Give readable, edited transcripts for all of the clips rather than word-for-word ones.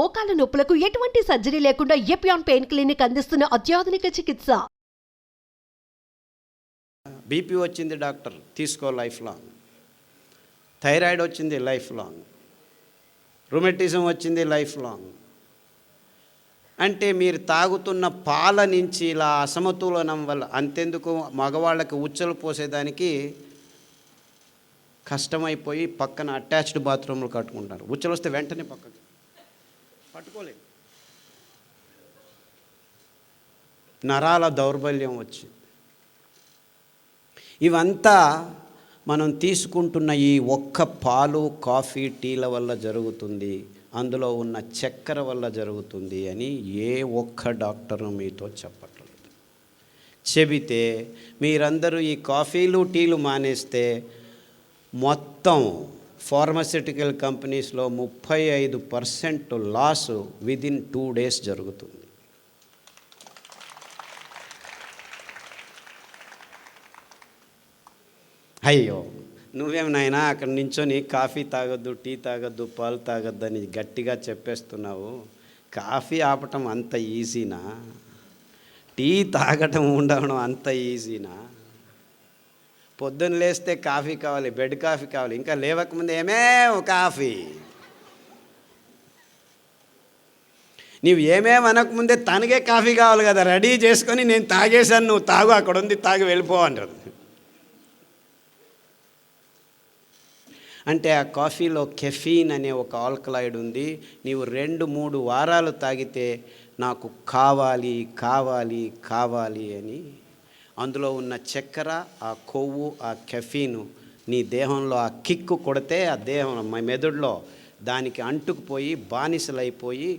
మోకాల నొప్పులకు ఎటువంటి సర్జరీ లేకుండా ఎపియాన్ పెయిన్ క్లినిక్ అందిస్తున్న అత్యాధునిక చికిత్స. బీపీ వచ్చింది డాక్టర్, తీసుకో లైఫ్ లాంగ్. థైరాయిడ్ వచ్చింది లైఫ్ లాంగ్. రుమటిజం వచ్చింది లైఫ్ లాంగ్. అంటే మీరు తాగుతున్న పాల నుంచి ఇలా అసమతులనం వల్ల అంతెందుకు మగవాళ్ళకి ఉచ్చలు పోసేదానికి కష్టమైపోయి పక్కన అటాచ్డ్ బాత్రూమ్లు కట్టుకుంటారు. ఉచ్చలు వస్తే వెంటనే పక్కకి పట్టుకోలేదు. నరాల దౌర్బల్యం వచ్చి ఇవంతా మనం తీసుకుంటున్న ఈ ఒక్క పాలు, కాఫీ, టీల వల్ల జరుగుతుంది, అందులో ఉన్న చక్కెర వల్ల జరుగుతుంది అని ఏ ఒక్క డాక్టరు మీతో చెప్పట్లేదు. చెబితే మీరందరూ ఈ కాఫీలు, టీలు మానేస్తే మొత్తం ఫార్మస్యూటికల్ కంపెనీస్లో 35% లాస్ విదిన్ 2 days జరుగుతుంది. అయ్యో నువ్వేం నాయనా అక్కడ నించొని కాఫీ తాగొద్దు, టీ తాగొద్దు, పాలు తాగొద్దు అని గట్టిగా చెప్పేస్తున్నావు. కాఫీ ఆపటం అంత ఈజీనా? టీ తాగటం ఉండడం అంత ఈజీనా? పొద్దున్న లేస్తే కాఫీ కావాలి, బెడ్ కాఫీ కావాలి, ఇంకా లేవకముందు కాఫీ. నీవు అనకముందే తనకే కాఫీ కావాలి కదా, రెడీ చేసుకొని నేను తాగేశాను, నువ్వు తాగు, అక్కడ ఉంది తాగి వెళ్ళిపో అంటారు. అంటే ఆ కాఫీలో కెఫీన్ అనే ఒక ఆల్కలాయిడ్ ఉంది. నీవు 2-3 వారాలు తాగితే నాకు కావాలి కావాలి కావాలి అని అందులో ఉన్న చక్కెర, ఆ కొవ్వు, ఆ కెఫీను నీ దేహంలో ఆ కిక్కు కొడితే ఆ దేహం మెదడులో దానికి అంటుకుపోయి బానిసలైపోయి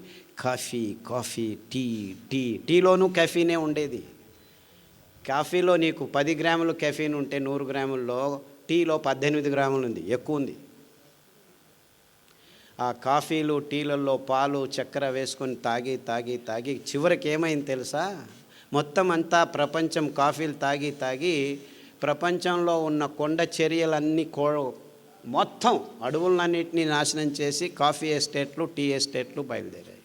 కాఫీ కాఫీ, టీ టీ, టీలోనూ కెఫీనే ఉండేది. కాఫీలో నీకు 10 గ్రాములు కెఫీన్ ఉంటే 100 గ్రాముల్లో టీలో 18 గ్రాములు ఉంది, ఎక్కువ ఉంది. ఆ కాఫీలు, టీలలో పాలు, చక్కెర వేసుకొని తాగి తాగి తాగి చివరికి ఏమైంది తెలుసా? మొత్తం అంతా ప్రపంచం కాఫీలు తాగి తాగి ప్రపంచంలో ఉన్న కొండ చర్యలన్నీ మొత్తం అడవులన్నింటినీ నాశనం చేసి కాఫీ ఎస్టేట్లు, టీ ఎస్టేట్లు బయలుదేరాయి.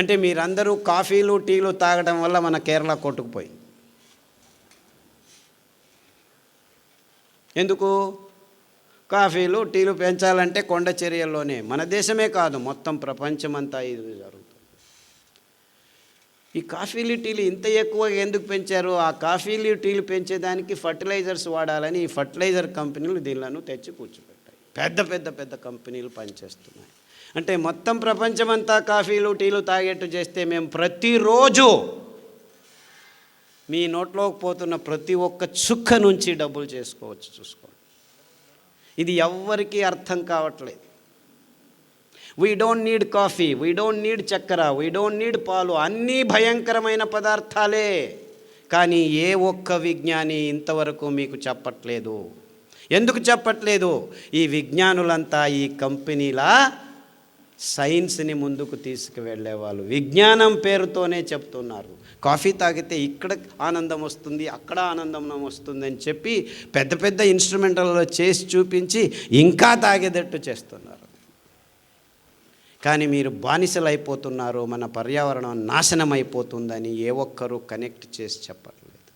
అంటే మీరందరూ కాఫీలు, టీలు తాగడం వల్ల మన కేరళ కొట్టుకుపోయింది. ఎందుకు? కాఫీలు, టీలు పెంచాలంటే కొండ చర్యల్లోనే, మన దేశమే కాదు మొత్తం ప్రపంచమంతా ఇది జరుగుతుంది. ఈ కాఫీలు, టీలు ఇంత ఎక్కువగా ఎందుకు పెంచారు? ఆ కాఫీలు, టీలు పెంచేదానికి ఫర్టిలైజర్స్ వాడాలని ఈ ఫర్టిలైజర్ కంపెనీలు దీనిలను తెచ్చి కూర్చోబెట్టాయి. పెద్ద పెద్ద పెద్ద కంపెనీలు పనిచేస్తున్నాయి. అంటే మొత్తం ప్రపంచమంతా కాఫీలు, టీలు తాగేట్టు చేస్తే మేము ప్రతిరోజు మీ నోట్లోకి పోతున్న ప్రతి ఒక్క చుక్క నుంచి డబ్బులు చేసుకోవచ్చు. చూసుకోండి, ఇది ఎవ్వరికీ అర్థం కావట్లేదు. We don't need coffee, we don't need చక్కెర, వీ డోంట్ నీడ్ పాలు, అన్నీ భయంకరమైన పదార్థాలే. కానీ ఏ ఒక్క విజ్ఞాని ఇంతవరకు మీకు చెప్పట్లేదు. ఎందుకు చెప్పట్లేదు? ఈ విజ్ఞానులంతా ఈ కంపెనీల సైన్స్ని ముందుకు తీసుకువెళ్ళేవాళ్ళు విజ్ఞానం పేరుతోనే చెప్తున్నారు. కాఫీ తాగితే ఇక్కడ ఆనందం వస్తుంది, అక్కడ ఆనందం వస్తుందని చెప్పి పెద్ద పెద్ద ఇన్స్ట్రుమెంటల్లో చేసి చూపించి ఇంకా తాగేటట్టు చేస్తున్నారు. కానీ మీరు బానిసలు అయిపోతున్నారు, మన పర్యావరణం నాశనం అయిపోతుందని ఏ ఒక్కరూ కనెక్ట్ చేసి చెప్పట్లేదు.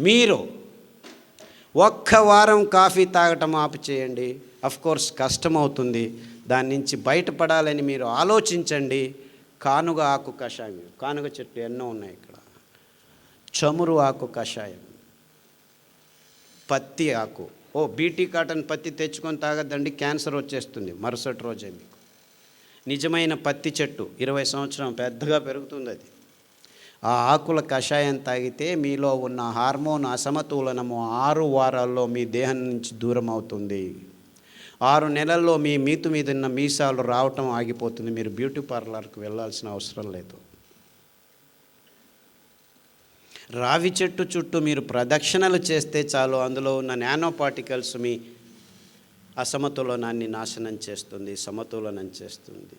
మీరు ఒక్క వారం కాఫీ తాగటం ఆపు చేయండి. అఫ్కోర్స్ కష్టమవుతుంది, దాని నుంచి బయటపడాలని మీరు ఆలోచించండి. కానుగ ఆకు కషాయం, కానుగ చెట్లు ఎన్నో ఉన్నాయి ఇక్కడ, చమురు ఆకు కషాయం, పత్తి ఆకు. బీటీ కాటన్ పత్తి తెచ్చుకొని తాగద్దండి, క్యాన్సర్ వచ్చేస్తుంది మరుసటి రోజే మీకు. నిజమైన పత్తి చెట్టు 20 సంవత్సరం పెద్దగా పెరుగుతుంది అది. ఆ ఆకుల కషాయం తాగితే మీలో ఉన్న హార్మోన్ అసమతులనము 6 వారాల్లో మీ దేహం నుంచి దూరం అవుతుంది. 6 నెలల్లో మీ మీతు మీద ఉన్న మీసాలు రావటం ఆగిపోతుంది. మీరు బ్యూటీ పార్లర్కి వెళ్ళాల్సిన అవసరం లేదు. రావి చెట్టు చుట్టూ మీరు ప్రదక్షిణలు చేస్తే చాలు, అందులో ఉన్న నానో పార్టికల్స్ మీ అసమతులనాన్ని నాశనం చేస్తుంది, సమతులనం చేస్తుంది.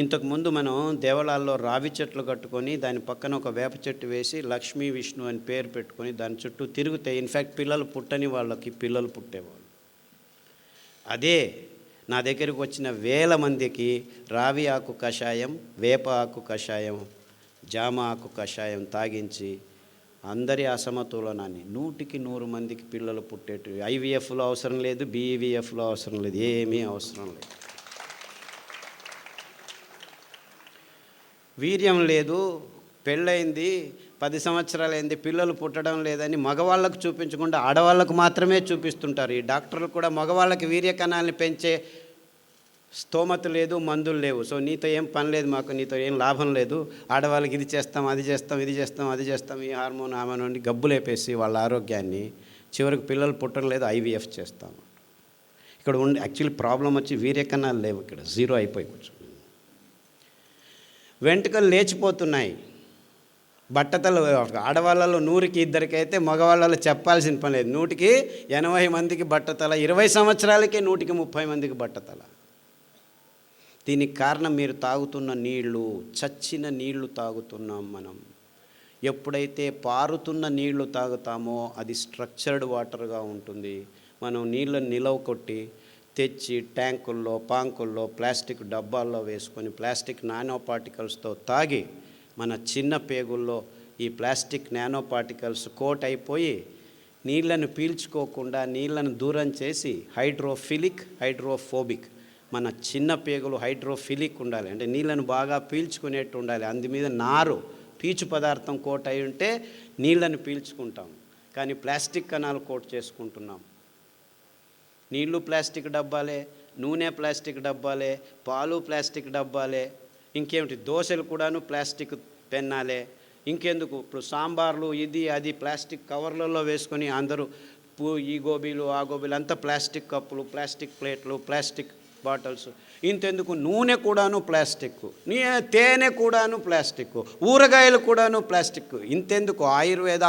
ఇంతకుముందు మనం దేవాలయాల్లో రావి చెట్లు కట్టుకొని దాని పక్కన ఒక వేప చెట్టు వేసి లక్ష్మీ విష్ణు అని పేరు పెట్టుకొని దాని చుట్టూ తిరిగితే ఇన్ఫ్యాక్ట్ పిల్లలు పుట్టని వాళ్ళకి పిల్లలు పుట్టేవాళ్ళు. అదే నా దగ్గరికి వచ్చిన వేల మందికి రావి ఆకు కషాయం, వేప ఆకు కషాయం, జామ ఆకు కషాయం తాగించి అందరి అసమతులనాన్ని 100కి 100 మందికి పిల్లలు పుట్టేట్టు. ఐవీఎఫ్లో అవసరం లేదు, బీఈవీఎఫ్లో అవసరం లేదు, ఏమీ అవసరం లేదు. వీర్యం లేదు, పెళ్ళయింది, 10 సంవత్సరాలైంది, పిల్లలు పుట్టడం లేదని మగవాళ్ళకు చూపించకుండా ఆడవాళ్ళకు మాత్రమే చూపిస్తుంటారు. ఈ డాక్టర్లు కూడా మగవాళ్ళకి వీర్య కణాలని పెంచే స్తోమత లేదు, మందులు లేవు, సో నీతో ఏం పని లేదు, మాకు నీతో ఏం లాభం లేదు, ఆడవాళ్ళకి ఇది చేస్తాం, అది చేస్తాం, ఇది చేస్తాం, అది చేస్తాం, ఈ హార్మోన్ ఆమెను అని గబ్బులేపేసి వాళ్ళ ఆరోగ్యాన్ని చివరికి పిల్లలు పుట్టడం లేదు, ఐవీఎఫ్ చేస్తాం. ఇక్కడ ఉండి యాక్చువల్లీ ప్రాబ్లం వచ్చి వీర్య కణాలు లేవు, ఇక్కడ జీరో అయిపోయి కూర్చో. వెంట్రుకలు లేచిపోతున్నాయి, బట్టతలు ఆడవాళ్ళలో 100కి 2 అయితే మగవాళ్ళలో చెప్పాల్సిన పని లేదు, 100కి 80 మందికి బట్టతల, 20 సంవత్సరాలకే 100కి 30 మందికి బట్టతల. దీనికి కారణం మీరు తాగుతున్న నీళ్లు, చచ్చిన నీళ్లు తాగుతున్నాం మనం. ఎప్పుడైతే పారుతున్న నీళ్లు తాగుతామో అది స్ట్రక్చర్డ్ వాటర్గా ఉంటుంది. మనం నీళ్ళని నిలవ కొట్టి తెచ్చి ట్యాంకుల్లో, పాంకుల్లో, ప్లాస్టిక్ డబ్బాల్లో వేసుకొని ప్లాస్టిక్ నానో పార్టికల్స్తో తాగి మన చిన్న పేగుల్లో ఈ ప్లాస్టిక్ నానో పార్టికల్స్ కోట్ అయిపోయి నీళ్లను పీల్చుకోకుండా నీళ్లను దూరం చేసి హైడ్రోఫోబిక్, మన చిన్న పేగులు హైడ్రోఫిలిక్ ఉండాలి, అంటే నీళ్ళను బాగా పీల్చుకునేట్టు ఉండాలి. అందు మీద నారు, పీచు పదార్థం కోట్ అయి ఉంటే నీళ్ళను పీల్చుకుంటాం, కానీ ప్లాస్టిక్ కణాలు కోట్ చేసుకుంటున్నాం. నీళ్ళు ప్లాస్టిక్ డబ్బాలే, నూనె ప్లాస్టిక్ డబ్బాలే, పాలు ప్లాస్టిక్ డబ్బాలే, ఇంకేమిటి దోశలు కూడాను ప్లాస్టిక్ పెన్నాలే, ఇంకెందుకు ఇప్పుడు సాంబార్లు ఇది అది ప్లాస్టిక్ కవర్లలో వేసుకొని అందరూ ఈ గోబీలు ఆ గోబీలు అంతా ప్లాస్టిక్ కప్పులు, ప్లాస్టిక్ ప్లేట్లు, ప్లాస్టిక్ బాటిల్స్. ఇంతెందుకు నూనె కూడాను ప్లాస్టిక్, తేనె కూడాను ప్లాస్టిక్, ఊరగాయలు కూడాను ప్లాస్టిక్. ఇంతెందుకు ఆయుర్వేద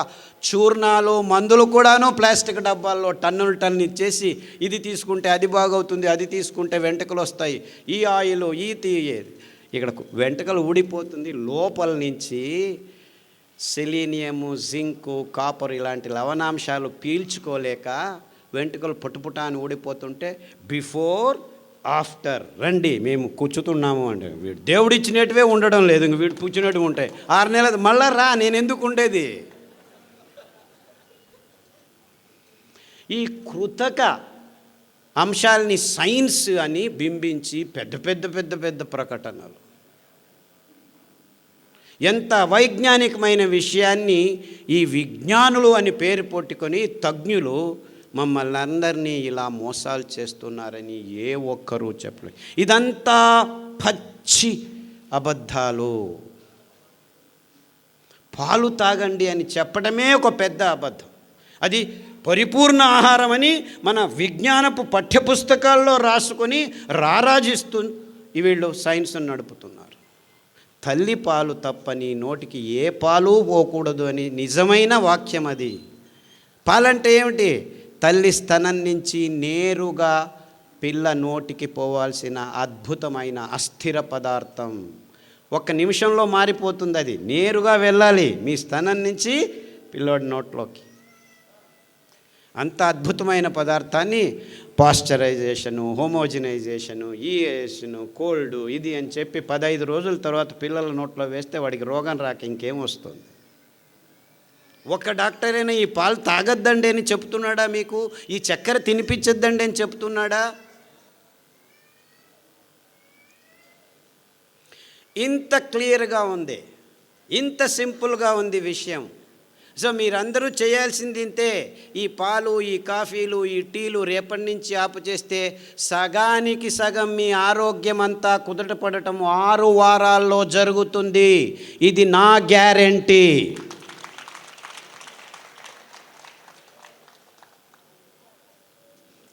చూర్ణాలు, మందులు కూడాను ప్లాస్టిక్ డబ్బాల్లో టన్నులు ఇచ్చేసి ఇది తీసుకుంటే అది బాగవుతుంది, అది తీసుకుంటే వెంట్రుకలు వస్తాయి, ఈ ఆయిల్ ఈ ఇక్కడ వెంట్రుకలు ఊడిపోతుంది. లోపల నుంచి సెలీనియము, జింకు, కాపర్ ఇలాంటి లవణాంశాలు పీల్చుకోలేక వెంట్రుకలు పుట్టుపుట అని ఊడిపోతుంటే బిఫోర్ ఆఫ్టర్ రండి మేము కూర్చుతున్నాము అంటే వీడు దేవుడు ఇచ్చినట్టువే ఉండడం లేదు, ఇంక వీడు కూర్చున్నట్టు ఉంటాయి. 6 నెలలు మళ్ళా రా, నేను ఎందుకు ఉండేది? ఈ కృతక అంశాలని సైన్స్ అని బింబించి పెద్ద పెద్ద పెద్ద పెద్ద ప్రకటనలు, ఎంత వైజ్ఞానికమైన విషయాన్ని ఈ విజ్ఞానులు అని పేరు పెట్టుకొని తజ్ఞులు మమ్మల్ని అందరినీ ఇలా మోసాలు చేస్తున్నారని ఏ ఒక్కరూ చెప్పలేదు. ఇదంతా పచ్చి అబద్ధాలు. పాలు తాగండి అని చెప్పడమే ఒక పెద్ద అబద్ధం. అది పరిపూర్ణ ఆహారం అని మన విజ్ఞానపు పాఠ్యపుస్తకాల్లో రాసుకొని రారాజిస్తూ వీళ్ళు సైన్స్ నడుపుతున్నారు. తల్లి పాలు తప్పని నోటికి ఏ పాలు పోకూడదు అని నిజమైన వాక్యం అది. పాలంటే ఏమిటి? తల్లి స్తనం నుంచి నేరుగా పిల్ల నోటికి పోవాల్సిన అద్భుతమైన అస్థిర పదార్థం. 1 నిమిషంలో మారిపోతుంది, అది నేరుగా వెళ్ళాలి మీ స్తనం నుంచి పిల్లోడి నోట్లోకి. అంత అద్భుతమైన పదార్థాన్ని పాశ్చరైజేషను, హోమోజినైజేషను, ఈఏషను, కోల్డ్ ఇది అని చెప్పి 15 రోజుల తర్వాత పిల్లల నోట్లో వేస్తే వాడికి రోగం రాక ఇంకేం వస్తుంది? ఒక డాక్టర్ అయినా ఈ పాలు తాగొద్దండి అని చెప్తున్నాడా మీకు? ఈ చక్కెర తినిపించొద్దండి అని చెప్తున్నాడా? ఇంత క్లియర్గా ఉంది, ఇంత సింపుల్గా ఉంది విషయం. సో మీరందరూ చేయాల్సింది ఇంతే. ఈ పాలు, ఈ కాఫీలు, ఈ టీలు రేపటి నుంచి ఆపు చేస్తే సగానికి సగం మీ ఆరోగ్యం అంతా కుదుటపడటం 6 వారాల్లో జరుగుతుంది. ఇది నా గ్యారెంటీ.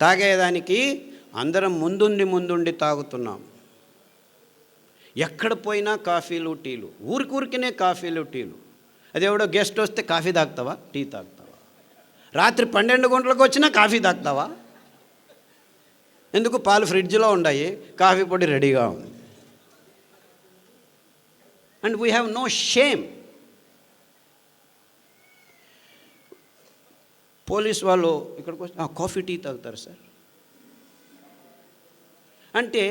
తాగేదానికి అందరం ముందుండి తాగుతున్నాం. ఎక్కడ పోయినా కాఫీలు, టీలు, ఊరికినే కాఫీలు, టీలు. అదేవిడో గెస్ట్ వస్తే కాఫీ తాగుతావా, టీ తాగుతావా? రాత్రి 12 గంటలకు వచ్చినా కాఫీ తాగుతావా? ఎందుకు? పాలు ఫ్రిడ్జ్లో ఉన్నాయి, కాఫీ పొడి రెడీగా ఉంది. And we have no shame. Police వాళ్ళు ఇక్కడికి వచ్చి కాఫీ టీ తాగుతారు సార్. అంటే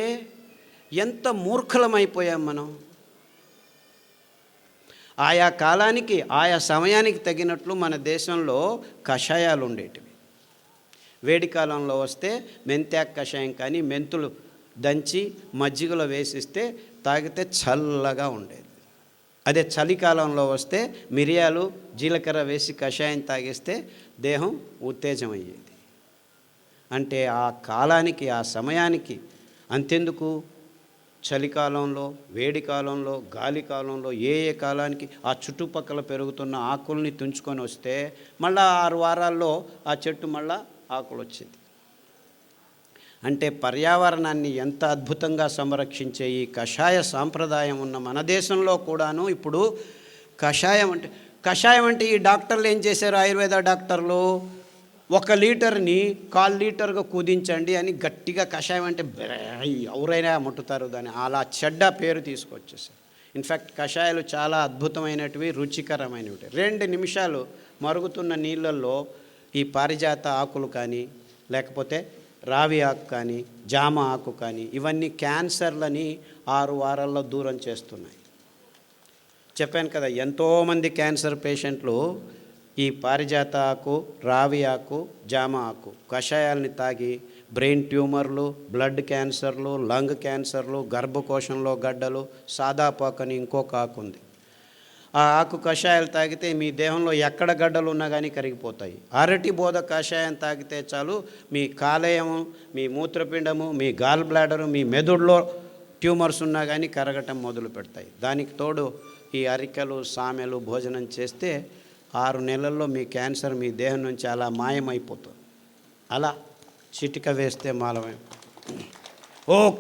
ఎంత మూర్ఖులమైపోయాం మనం. ఆయా కాలానికి ఆయా సమయానికి తగినట్లు మన దేశంలో కషాయాలు ఉండేటివి. వేడి కాలంలో వస్తే మెంతాకు కషాయం కానీ మెంతులు దంచి మజ్జిగలో వేసిస్తే తాగితే చల్లగా ఉండేది. అదే చలికాలంలో వస్తే మిరియాలు జీలకర్ర వేసి కషాయం తాగిస్తే దేహం ఉత్తేజం అయ్యేది. అంటే ఆ కాలానికి ఆ సమయానికి అంతెందుకు, చలికాలంలో, వేడి కాలంలో, గాలి కాలంలో ఏ కాలానికి ఆ చుట్టుపక్కల పెరుగుతున్న ఆకుల్ని తుంచుకొని వస్తే మళ్ళా 6 వారాల్లో ఆ చెట్టు మళ్ళా ఆకులు వచ్చేది. అంటే పర్యావరణాన్ని ఎంత అద్భుతంగా సంరక్షించే ఈ కషాయ సాంప్రదాయం ఉన్న మన దేశంలో కూడాను ఇప్పుడు కషాయం అంటే ఈ డాక్టర్లు ఏం చేశారు, ఆయుర్వేద డాక్టర్లు 1 లీటర్ని 1/4 లీటర్గా కుదించండి అని గట్టిగా కషాయం అంటే ఎవరైనా ముట్టుతారు దాన్ని, అలా చెడ్డ పేరు తీసుకొచ్చేసారు. ఇన్ఫ్యాక్ట్ కషాయాలు చాలా అద్భుతమైనటివి, రుచికరమైనవి. 2 నిమిషాలు మరుగుతున్న నీళ్ళల్లో ఈ పారిజాత ఆకులు కానీ లేకపోతే రావి ఆకు కానీ జామ ఆకు కానీ ఇవన్నీ క్యాన్సర్లని 6 వారాల్లో దూరం చేస్తున్నాయి. చెప్పాను కదా, ఎంతోమంది క్యాన్సర్ పేషెంట్లు ఈ పారిజాత ఆకు, రావి ఆకు, జామ ఆకు కషాయాలని తాగి బ్రెయిన్ ట్యూమర్లు, బ్లడ్ క్యాన్సర్లు, లంగ్ క్యాన్సర్లు, గర్భకోశంలో గడ్డలు, సాదాపాకు అని ఇంకొక ఆకు ఉంది. ఆ ఆకు కషాయాలు తాగితే మీ దేహంలో ఎక్కడ గడ్డలు ఉన్నా కానీ కరిగిపోతాయి. అరటి బోధ కషాయం తాగితే చాలు మీ కాలేయము, మీ మూత్రపిండము, మీ గాల్ బ్లాడరు, మీ మెదడులో ట్యూమర్స్ ఉన్నా కానీ కరగటం మొదలు పెడతాయి. దానికి తోడు ఈ అరికెలు, సామెలు భోజనం చేస్తే 6 నెలల్లో మీ క్యాన్సర్ మీ దేహం నుంచి అలా మాయమైపోతుంది. అలా చిటిక వేస్తే మాయమైపోతుంది.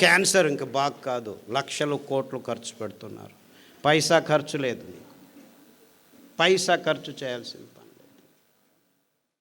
క్యాన్సర్ ఇంకా బాగా కాదు, లక్షలు కోట్లు ఖర్చు పెడుతున్నారు. పైసా ఖర్చు లేదు, నీకు పైసా ఖర్చు చేయాల్సింది.